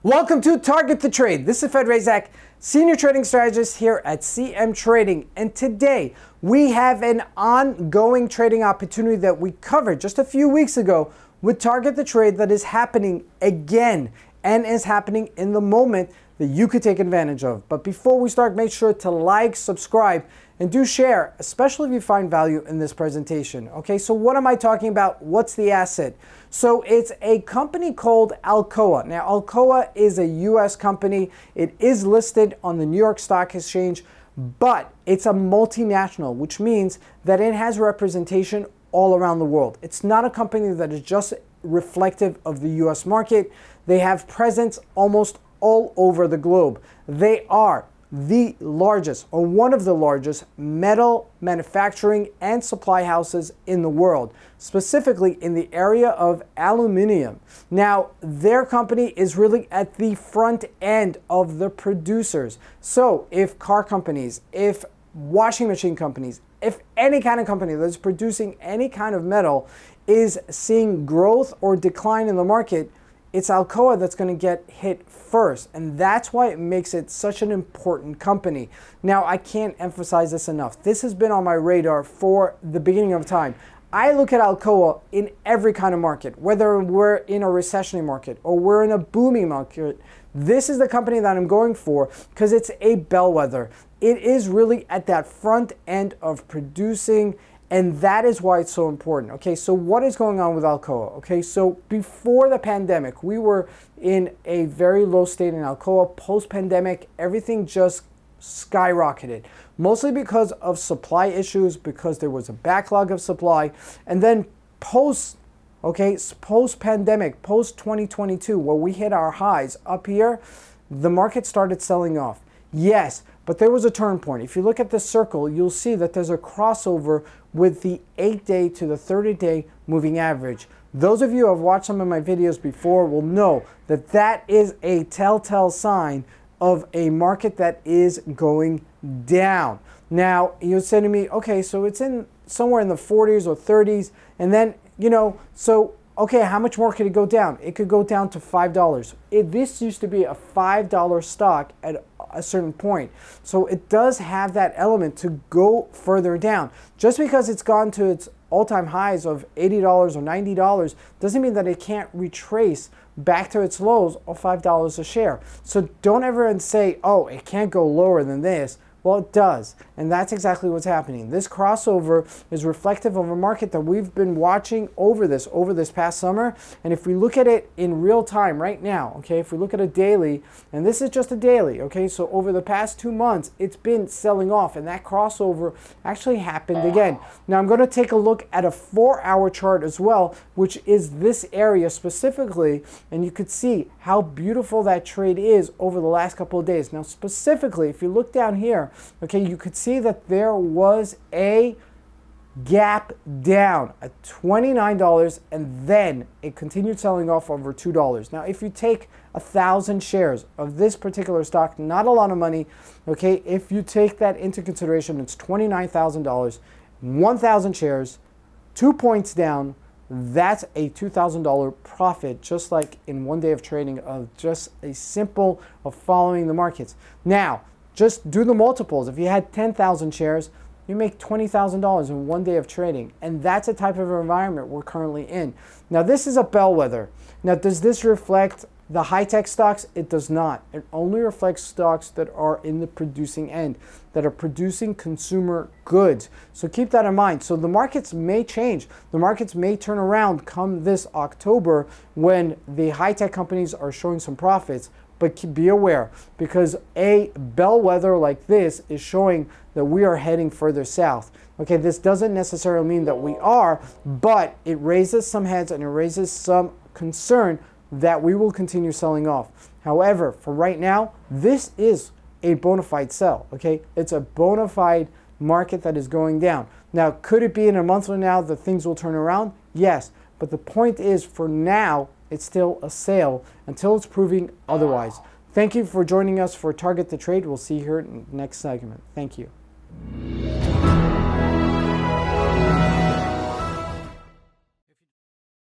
Welcome to Target the Trade. This is Fed Razak, Senior Trading Strategist here at CMTrading. And today we have an ongoing trading opportunity that we covered just a few weeks ago with Target the Trade that is happening again and is happening in the moment that you could take advantage of. But before we start, make sure to like, subscribe, and do share, especially if you find value in this presentation. Okay, so what am I talking about? What's the asset? So it's a company called ALOCA. Now, ALOCA is a US company. It is listed on the New York Stock Exchange, but it's a multinational, which means that it has representation all around the world. It's not a company that is just reflective of the US market. They have presence almost all over the globe. They are the largest, or one of the largest, metal manufacturing and supply houses in the world, specifically in the area of aluminum. Now, their company is really at the front end of the producers. So if car companies, if washing machine companies, if any kind of company that's producing any kind of metal is seeing growth or decline in the market, it's ALOCA that's going to get hit first, and that's why it makes it such an important company. Now, I can't emphasize this enough. This has been on my radar for the beginning of time. I look at ALOCA in every kind of market, whether we're in a recessionary market or we're in a booming market. This is the company that I'm going for because it's a bellwether. It is really at that front end of producing, and that is why it's so important. Okay, so what is going on with ALOCA? Okay, so before the pandemic, we were in a very low state in ALOCA. Post-pandemic, everything just skyrocketed, mostly because of supply issues, because there was a backlog of supply. And then post-pandemic, post-2022, where we hit our highs up here, the market started selling off. Yes, but there was a turn point. If you look at this circle, you'll see that there's a crossover with the 8-day to the 30-day moving average. Those of you who have watched some of my videos before will know that that is a telltale sign of a market that is going down. Now, you'll say to me, okay, so it's in somewhere in the 40s or 30s, and then, okay, how much more could it go down? It could go down to $5. This used to be a $5 stock at a certain point. So it does have that element to go further down. Just because it's gone to its all-time highs of $80 or $90 doesn't mean that it can't retrace back to its lows of $5 a share. So don't ever say, oh, it can't go lower than this. Well, it does, and that's exactly what's happening. This crossover is reflective of a market that we've been watching over this past summer, and if we look at it in real time right now, okay, if we look at a daily, and this is just a daily, okay, so over the past 2 months, it's been selling off, and that crossover actually happened again. Now, I'm going to take a look at a 4-hour chart as well, which is this area specifically, and you could see how beautiful that trade is over the last couple of days. Now, specifically, if you look down here, okay, you could see that there was a gap down at $29, and then it continued selling off over $2. Now, if you take 1,000 shares of this particular stock, not a lot of money, okay, if you take that into consideration, it's $29,000, 1,000 shares, 2 points down. That's a $2,000 profit, just like in 1 day of trading of just a simple of following the markets. Now, just do the multiples. If you had 10,000 shares, you make $20,000 in 1 day of trading. And that's the type of environment we're currently in. Now, this is a bellwether. Now, does this reflect the high-tech stocks? It does not. It only reflects stocks that are in the producing end, that are producing consumer goods. So keep that in mind. So the markets may change. The markets may turn around come this October when the high-tech companies are showing some profits. But be aware, because a bellwether like this is showing that we are heading further south. Okay, this doesn't necessarily mean that we are, but it raises some heads and it raises some concern that we will continue selling off. However, for right now, this is a bona fide sell. Okay, it's a bona fide market that is going down. Now, could it be in a month from now that things will turn around? Yes, but the point is, for now, it's still a sale until it's proving otherwise. Thank you for joining us for Target the Trade. We'll see you here in the next segment. Thank you.